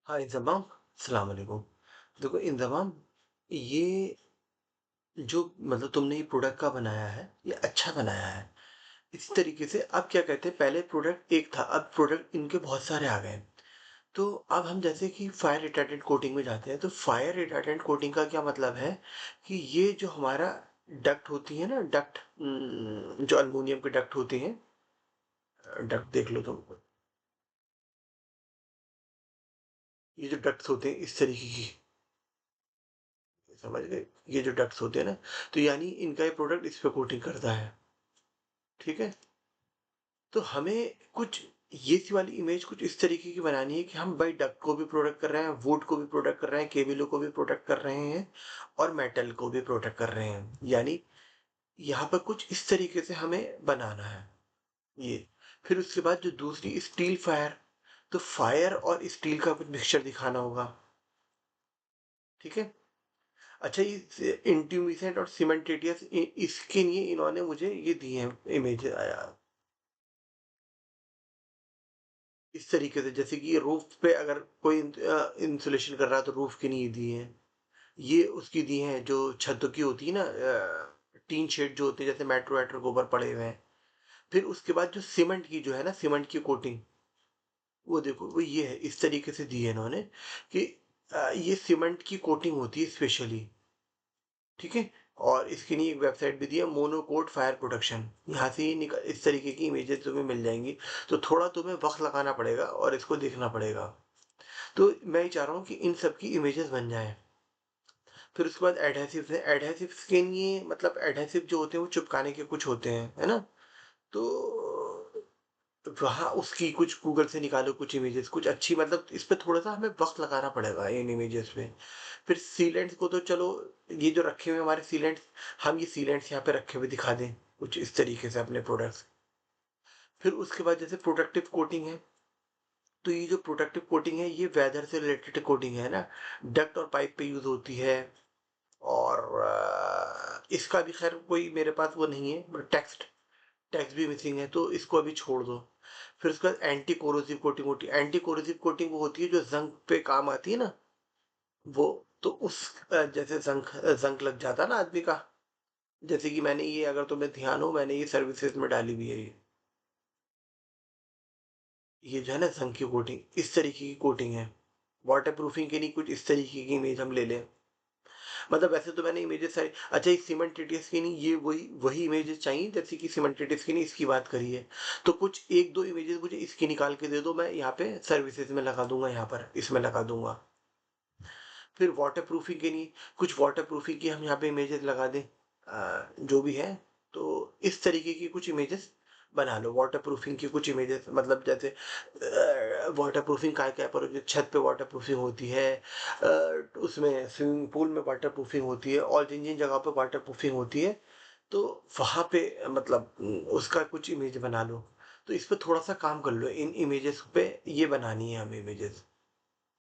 हाँ, इंज़माम, अस्सलाम वालेकुम। देखो इंज़माम, ये जो मतलब तुमने ये प्रोडक्ट का बनाया है, ये अच्छा बनाया है। इसी तरीके से अब क्या कहते हैं, पहले प्रोडक्ट एक था, अब प्रोडक्ट इनके बहुत सारे आ गए हैं। तो अब हम जैसे कि फायर रिटार्डेंट कोटिंग में जाते हैं, तो फायर रिटार्डेंट कोटिंग का क्या मतलब है कि ये जो हमारा डक्ट होती है ना, डक्ट जो एल्युमिनियम के डक्ट होते हैं, डक्ट देख लो तुम, ये जो डक्ट्स होते हैं इस तरीके की, समझ गए? ये जो डक्ट्स होते हैं ना, तो यानी इनका ये प्रोडक्ट इस पे कोटिंग करता है, ठीक है? तो हमें कुछ ये सी वाली इमेज कुछ इस तरीके की बनानी है कि हम भाई डक्ट को भी प्रोटेक्ट कर रहे हैं, वुड को भी प्रोटेक्ट कर रहे हैं, केबलों को भी प्रोटेक्ट कर रहे हैं और मेटल को भी प्रोटेक्ट कर रहे हैं। यानी यहाँ पर कुछ इस तरीके से हमें बनाना है ये। फिर उसके बाद जो दूसरी स्टील फायर, तो फायर और स्टील का कुछ मिक्सचर दिखाना होगा, ठीक है? अच्छा, ये इंट्यूमिसेंट और सीमेंटेटियस इसके लिए इन्होंने मुझे ये दिए हैं इमेज इस तरीके से, जैसे कि रूफ पे अगर कोई इंसुलेशन कर रहा है तो रूफ के लिए दिए हैं, ये उसकी दिए हैं जो छतों की होती है ना, टीन शेड जो होते हैं, जैसे मेट्रो वेट्रो के ऊपर पड़े हुए हैं। फिर उसके बाद जो सीमेंट की जो है ना, सीमेंट की कोटिंग, वो देखो वो ये है, इस तरीके से दी है इन्होंने कि ये सीमेंट की कोटिंग होती है स्पेशली, ठीक है? और इसके लिए एक वेबसाइट भी दी है, मोनोकोट फायर प्रोडक्शन, यहाँ से ही इस तरीके की इमेजेस तुम्हें मिल जाएंगी। तो थोड़ा तुम्हें वक्त लगाना पड़ेगा और इसको देखना पड़ेगा। तो मैं ये चाह रहा हूँ कि इन सब की इमेजेस बन जाएं। फिर उसके बाद एडहेसिव्स है, एडहेसिव्स के लिए मतलब एडहेसिव जो होते हैं वो चिपकाने के कुछ होते हैं, है ना? तो वहाँ उसकी कुछ गूगल से निकालो कुछ इमेजेस, कुछ अच्छी, मतलब इस पे थोड़ा सा हमें वक्त लगाना पड़ेगा इन इमेजेस पे। फिर सीलेंट्स को तो चलो, ये जो रखे हुए हमारे सीलेंट्स, हम ये सीलेंट्स यहाँ पे रखे हुए दिखा दें कुछ इस तरीके से अपने प्रोडक्ट्स। फिर उसके बाद जैसे प्रोटेक्टिव कोटिंग है, तो ये जो प्रोटेक्टिव कोटिंग है ये वेदर से रिलेटेड कोटिंग है ना, डक्ट और पाइप पे यूज होती है। और इसका भी खैर कोई मेरे पास वो नहीं है, बट टेक्स्ट टेक्स्ट भी मिसिंग है, तो इसको अभी छोड़ दो। फिर उसके बाद एंटी कोरोसिव कोटिंग होती है, एंटी कोरोसिव कोटिंग वो होती है जो जंग पे काम आती है ना, वो। तो उस जैसे जंग लग जाता है ना आदमी का, जैसे कि मैंने ये, अगर तुम्हें ध्यान हो, मैंने ये सर्विसेज में डाली हुई है ये जो है ना जंग की कोटिंग, इस तरीके की कोटिंग है। वाटर प्रूफिंग के लिए कुछ इस तरीके की इमेज हम ले लें। मतलब वैसे तो मैंने इमेजेस सारी, अच्छा एक सीमेंटेटियस की नहीं, ये वही वही इमेजेस चाहिए जैसे कि सीमेंटेटियस की नहीं इसकी बात करी है। तो कुछ एक दो इमेजेस मुझे इसकी निकाल के दे दो, मैं यहाँ पे सर्विसेज में लगा दूंगा, यहाँ पर इसमें लगा दूंगा। फिर वाटर प्रूफिंग के लिए कुछ वाटर प्रूफिंग की हम यहाँ पे इमेजेस लगा दें, जो भी है। तो इस तरीके की कुछ इमेजेस बना लो, वाटर प्रूफिंग की कुछ इमेजेस, मतलब जैसे वाटर प्रूफिंग काय काय पर जो छत पे वाटर प्रूफिंग होती है, उसमें स्विमिंग पूल में वाटर प्रूफिंग होती है, और जिन जिन जगह पे वाटर प्रूफिंग होती है, तो वहाँ पे मतलब उसका कुछ इमेज बना लो। तो इस पे थोड़ा सा काम कर लो, इन इमेजेस पे ये बनानी है हमें इमेजेस।